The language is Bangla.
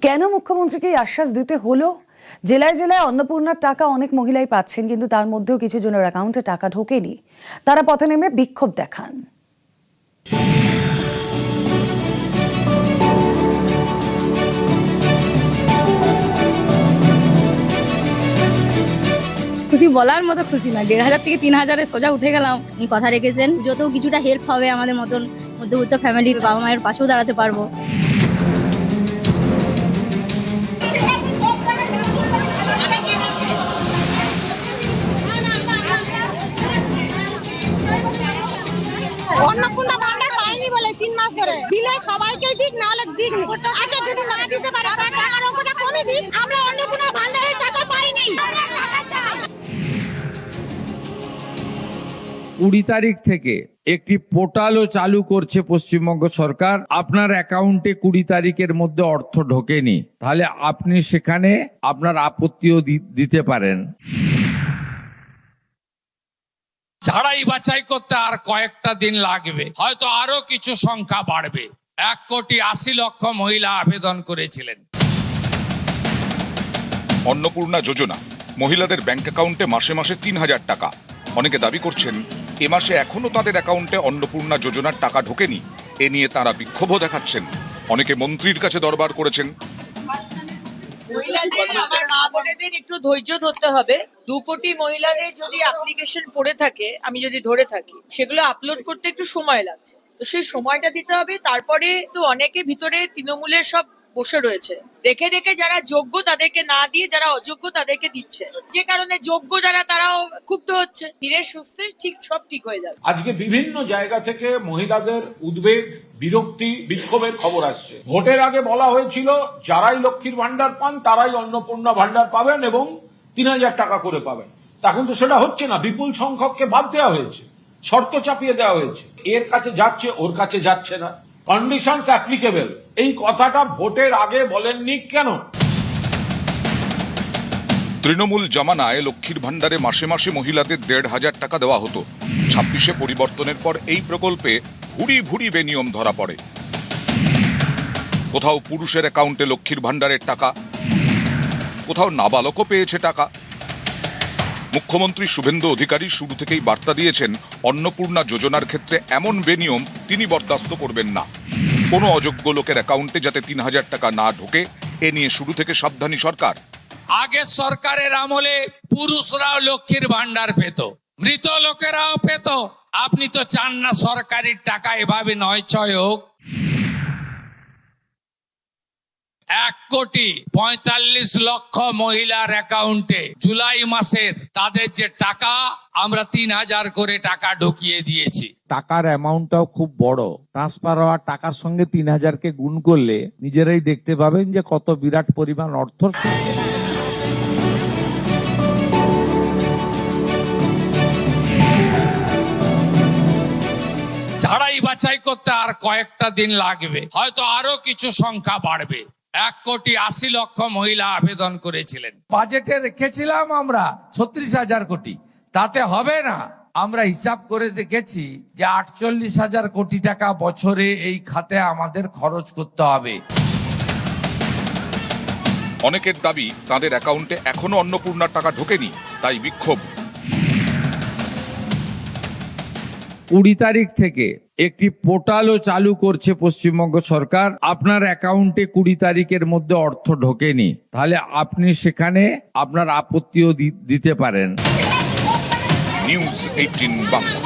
কেন মুখ্যমন্ত্রীকে এই আশ্বাস দিতে হলো? জেলায় জেলায় অন্নপূর্ণার টাকা অনেক মহিলাই পাচ্ছেন, কিন্তু তার মধ্যেও কিছু জনের অ্যাকাউন্টে টাকা ঢোকেনি। তারা পথে নেমে বিক্ষোভ দেখান। খুশি বলার মতো খুশি না। ১,৫০০ থেকে ৩,০০০ সোজা উঠে গেলাম। উনি কথা রেখেছেন, যত কিছুটা হেল্প হবে আমাদের মতন মধ্যবিত্ত ফ্যামিলির বাবা মায়ের পাশেও দাঁড়াতে পারবো। অন্নপূর্ণা ভান্ডার পাইনি বলে ৩ মাস ধরে দিলে সবাইকে দিক, না হলে দিক। আচ্ছা, যদি না দিতে পারে টাকার অঙ্কটা কমে দিক। আমরা অন্নপূর্ণা ভান্ডারের টাকা পাইনি। 20 তারিখ থেকে একটি পোর্টালও চালু করছে পশ্চিমবঙ্গ সরকার। আপনার অ্যাকাউন্টে 20 তারিখের মধ্যে অর্থ ঢোকেনি, তাহলে আপনি সেখানে আপনার আপত্তিও দিতে পারেন। ঝাড়াই বাছাই করতে আর কয়েকটা দিন লাগবে, হয়তো আরো কিছু সংখ্যা বাড়বে। 1,80,00,000 মহিলা আবেদন করেছিলেন। অন্নপূর্ণা যোজনা মহিলাদের ব্যাংক অ্যাকাউন্টে মাসে মাসে ৩,০০০ টাকা। অনেকে দাবি করছেন এ মাসে এখনো তাদের অ্যাকাউন্টে অন্নপূর্ণা যোজনার টাকা ঢোকেনি। এ নিয়ে তারা বিক্ষোভও দেখাচ্ছেন। অনেকে মন্ত্রীর কাছে দরবার করেছেন। মহিলাদের, আমার মা বোনেদের একটু ধৈর্য ধরতে হবে। 2 কোটি মহিলাদের যদি অ্যাপ্লিকেশন পড়ে থাকে, আমি যদি ধরে থাকি, সেগুলো আপলোড করতে একটু সময় লাগছে। তো সেই সময়টা দিতে হবে। তারপরে তো অনেকে ভিতরে তৃণমূলের সব বসে রয়েছে, দেখে দেখে যারা যোগ্য তাদেরকে না দিয়ে যারা অযোগ্য তাদেরকে দিচ্ছে, যে কারণে যোগ্য যারা তারাও ক্ষুব্ধ হচ্ছে। ধীরে সুস্থে সব ঠিক হয়ে যাবে। আজকে বিভিন্ন জায়গা থেকে মহিলাদের উদ্বেগ, বিরক্তি, বিক্ষোভের খবর আসছে। ভোটের আগে বলা হয়েছিল যারাই লক্ষ্মীর ভান্ডার পান তারাই অন্নপূর্ণা ভান্ডার পাবেন এবং ৩,০০০ টাকা করে পাবেন। এখন তো সেটা হচ্ছে না। বিপুল সংখ্যককে বাদ দেওয়া হয়েছে, শর্ত চাপিয়ে দেওয়া হয়েছে। এর কাছে যাচ্ছে, ওর কাছে যাচ্ছে না। কন্ডিশনস অ্যাপ্লিকেবল, এই কথাটা ভোটের আগে বলেননি কেন? তৃণমূল জমানায় লক্ষ্মীর ভান্ডারে মাসে মাসে মহিলাদের ১,৫০০ টাকা দেওয়া হতো। ২৬-এ পরিবর্তনের পর এই প্রকল্পে ভুরি ভুরি বেনিয়ম ধরা পড়ে। কোথাও পুরুষের অ্যাকাউন্টে লক্ষ্মীর ভান্ডারের টাকা, কোথাও নাবালকও পেয়েছে টাকা। মুখ্যমন্ত্রী শুভেন্দু অধিকারী শুরু থেকেই বার্তা দিয়েছেন, অন্নপূর্ণা যোজনার ক্ষেত্রে এমন বেনিয়ম তিনি বরদাস্ত করবেন না। কোনো অযোগ্য লোকের অ্যাকাউন্টে যাতে ৩,০০০ টাকা না ঢোকে, এ নিয়ে শুরু থেকে সাবধানী সরকার। আগের সরকারের আমলে পুরুষরাও লক্ষ্মীর ভান্ডার পেত, মৃত লোকেরাও পেত। আপনি তো চান না সরকারি টাকা এভাবে নয় ছয় হোক। 1,৪৫,০০,০০০ মহিলার অ্যাকাউন্টে জুলাই মাসের তাদের যে টাকা, আমরা ৩,০০০ করে টাকা ঢুকিয়ে দিয়েছি। টাকার অ্যামাউন্টটাও খুব বড়। ট্রান্সফার হওয়া টাকার সঙ্গে ৩,০০০কে গুণ করলে নিজেরাই দেখতে পাবেন যে কত বিরাট পরিমাণ অর্থ। ঝাড়াই বাছাই করতে আর কয়েকটা দিন লাগবে, হয়তো আরো কিছু সংখ্যা বাড়বে। 1,80,00,000 মহিলা আবেদন করেছিলেন। বাজেটে রেখেছিলাম আমরা ৩৬,০০০ কোটি, তাতে হবে না। আমরা হিসাব করে দেখেছি যে ৪৮,০০০ কোটি টাকা বছরে এই খাতে আমাদের খরচ করতে হবে। অনেকের দাবি তাদের অ্যাকাউন্টে এখনো অন্নপূর্ণার টাকা ঢোকেনি, তাই বিক্ষোভ। 20 তারিখ থেকে একটি পোর্টালও চালু করছে পশ্চিমবঙ্গ সরকার। আপনার অ্যাকাউন্টে 20 তারিখের মধ্যে অর্থ ঢোকেনি, তাহলে আপনি সেখানে আপনার আপত্তিও দিতে পারেন। নিউজ 18 বাংলা।